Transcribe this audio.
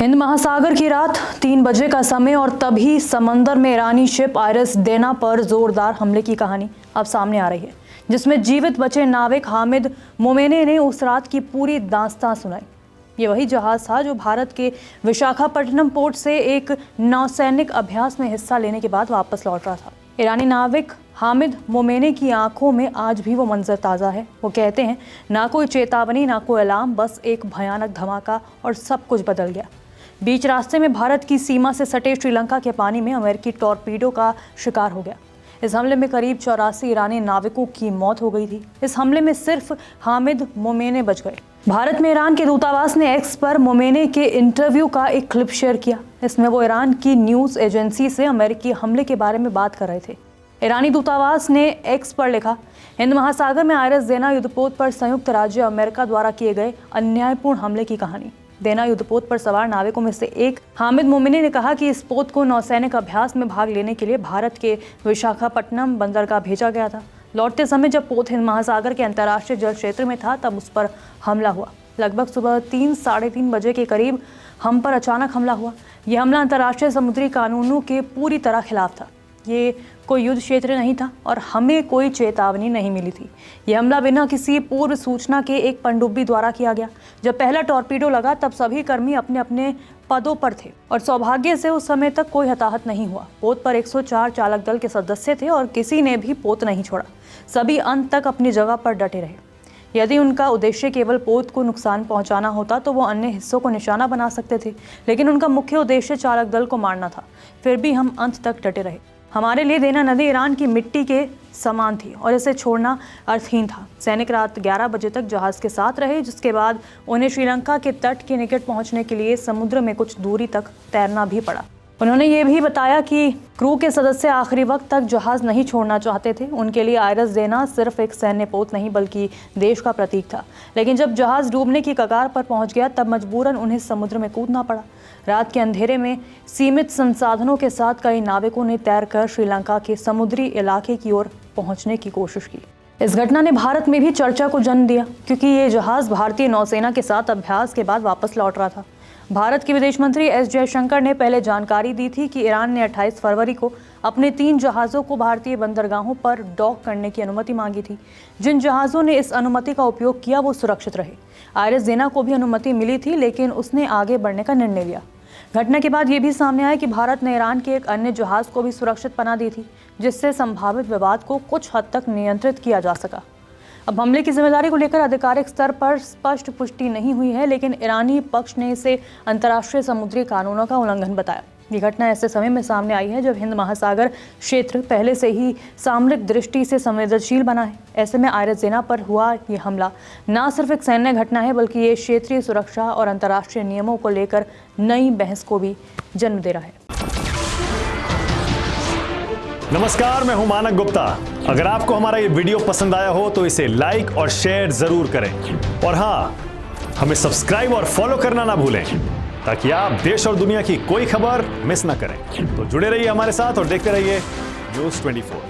हिंद महासागर की रात 3 बजे का समय और तभी समंदर में ईरानी शिप आयरस देना पर जोरदार हमले की कहानी अब सामने आ रही है, जिसमें जीवित बचे नाविक हामिद मोमेने ने उस रात की पूरी दास्तां सुनाई। ये वही जहाज था जो भारत के विशाखापट्टनम पोर्ट से एक नौसैनिक अभ्यास में हिस्सा लेने के बाद वापस लौट रहा था। ईरानी नाविक हामिद मोमेने की आंखों में आज भी वो मंजर ताज़ा है। वो कहते हैं, ना कोई चेतावनी, ना कोई अलार्म, बस एक भयानक धमाका और सब कुछ बदल गया। बीच रास्ते में भारत की सीमा से सटे श्रीलंका के पानी में अमेरिकी टॉर्पीडो का शिकार हो गया। इस हमले में करीब 84 ईरानी नाविकों की मौत हो गई थी। इस हमले में सिर्फ हामिद मोमेने बच गए। भारत में ईरान के दूतावास ने एक्स पर मोमेने के इंटरव्यू का एक क्लिप शेयर किया। इसमें वो ईरान की न्यूज़ एजेंसी से अमेरिकी हमले के बारे में बात कर रहे थे। ईरानी दूतावास ने एक्स पर लिखा, हिंद महासागर में आयरस देना युद्धपोत पर संयुक्त राज्य अमेरिका द्वारा किए गए अन्यायपूर्ण हमले की कहानी। देना युद्धपोत पर सवार नाविकों में से एक हामिद मोमेने ने कहा कि इस पोत को नौसैनिक अभ्यास में भाग लेने के लिए भारत के विशाखापट्टनम बंदरगाह भेजा गया था। लौटते समय जब पोत हिंद महासागर के अंतर्राष्ट्रीय जल क्षेत्र में था, तब उस पर हमला हुआ। लगभग सुबह 3 साढ़े 3 बजे के करीब हम पर अचानक हमला हुआ। यह हमला अंतर्राष्ट्रीय समुद्री कानूनों के पूरी तरह खिलाफ था। ये कोई युद्ध क्षेत्र नहीं था और हमें कोई चेतावनी नहीं मिली थी। यह हमला बिना किसी पूर्व सूचना के एक पनडुब्बी द्वारा किया गया। जब पहला टॉर्पीडो लगा, तब सभी कर्मी अपने अपने पदों पर थे और सौभाग्य से उस समय तक कोई हताहत नहीं हुआ। पोत पर 104 चालक दल के सदस्य थे और किसी ने भी पोत नहीं छोड़ा। सभी अंत तक अपनी जगह पर डटे रहे। यदि उनका उद्देश्य केवल पोत को नुकसान पहुंचाना होता तो वो अन्य हिस्सों को निशाना बना सकते थे, लेकिन उनका मुख्य उद्देश्य चालक दल को मारना था। फिर भी हम अंत तक डटे रहे। हमारे लिए देना नदी ईरान की मिट्टी के समान थी और इसे छोड़ना अर्थहीन था। सैनिक रात 11 बजे तक जहाज के साथ रहे, जिसके बाद उन्हें श्रीलंका के तट के निकट पहुंचने के लिए समुद्र में कुछ दूरी तक तैरना भी पड़ा। उन्होंने ये भी बताया कि क्रू के सदस्य आखिरी वक्त तक जहाज नहीं छोड़ना चाहते थे। उनके लिए आयरस देना सिर्फ एक सैन्य पोत नहीं बल्कि देश का प्रतीक था। लेकिन जब जहाज डूबने की कगार पर पहुंच गया, तब मजबूरन उन्हें समुद्र में कूदना पड़ा। रात के अंधेरे में सीमित संसाधनों के साथ कई नाविकों ने तैरकर श्रीलंका के समुद्री इलाके की ओर पहुंचने की कोशिश की। इस घटना ने भारत में भी चर्चा को जन्म दिया, क्योंकि ये जहाज भारतीय नौसेना के साथ अभ्यास के बाद वापस लौट रहा था। भारत के विदेश मंत्री एस जयशंकर ने पहले जानकारी दी थी कि ईरान ने 28 फरवरी को अपने 3 जहाज़ों को भारतीय बंदरगाहों पर डॉक करने की अनुमति मांगी थी। जिन जहाज़ों ने इस अनुमति का उपयोग किया वो सुरक्षित रहे। आयरस देना को भी अनुमति मिली थी, लेकिन उसने आगे बढ़ने का निर्णय लिया। घटना के बाद ये भी सामने आया कि भारत ने ईरान के एक अन्य जहाज़ को भी सुरक्षित पनाह दी थी, जिससे संभावित विवाद को कुछ हद तक नियंत्रित किया जा सका। अब हमले की जिम्मेदारी को लेकर आधिकारिक स्तर पर स्पष्ट पुष्टि नहीं हुई है, लेकिन ईरानी पक्ष ने इसे अंतर्राष्ट्रीय समुद्री कानूनों का उल्लंघन बताया। ये घटना ऐसे समय में सामने आई है जब हिंद महासागर क्षेत्र पहले से ही सामरिक दृष्टि से संवेदनशील बना है। ऐसे में आयरस देना पर हुआ ये हमला न सिर्फ एक सैन्य घटना है, बल्कि ये क्षेत्रीय सुरक्षा और अंतर्राष्ट्रीय नियमों को लेकर नई बहस को भी जन्म दे रहा है। नमस्कार, मैं हूं मानक गुप्ता। अगर आपको हमारा ये वीडियो पसंद आया हो तो इसे लाइक और शेयर जरूर करें, और हाँ, हमें सब्सक्राइब और फॉलो करना ना भूलें, ताकि आप देश और दुनिया की कोई खबर मिस ना करें। तो जुड़े रहिए हमारे साथ और देखते रहिए न्यूज़ 24।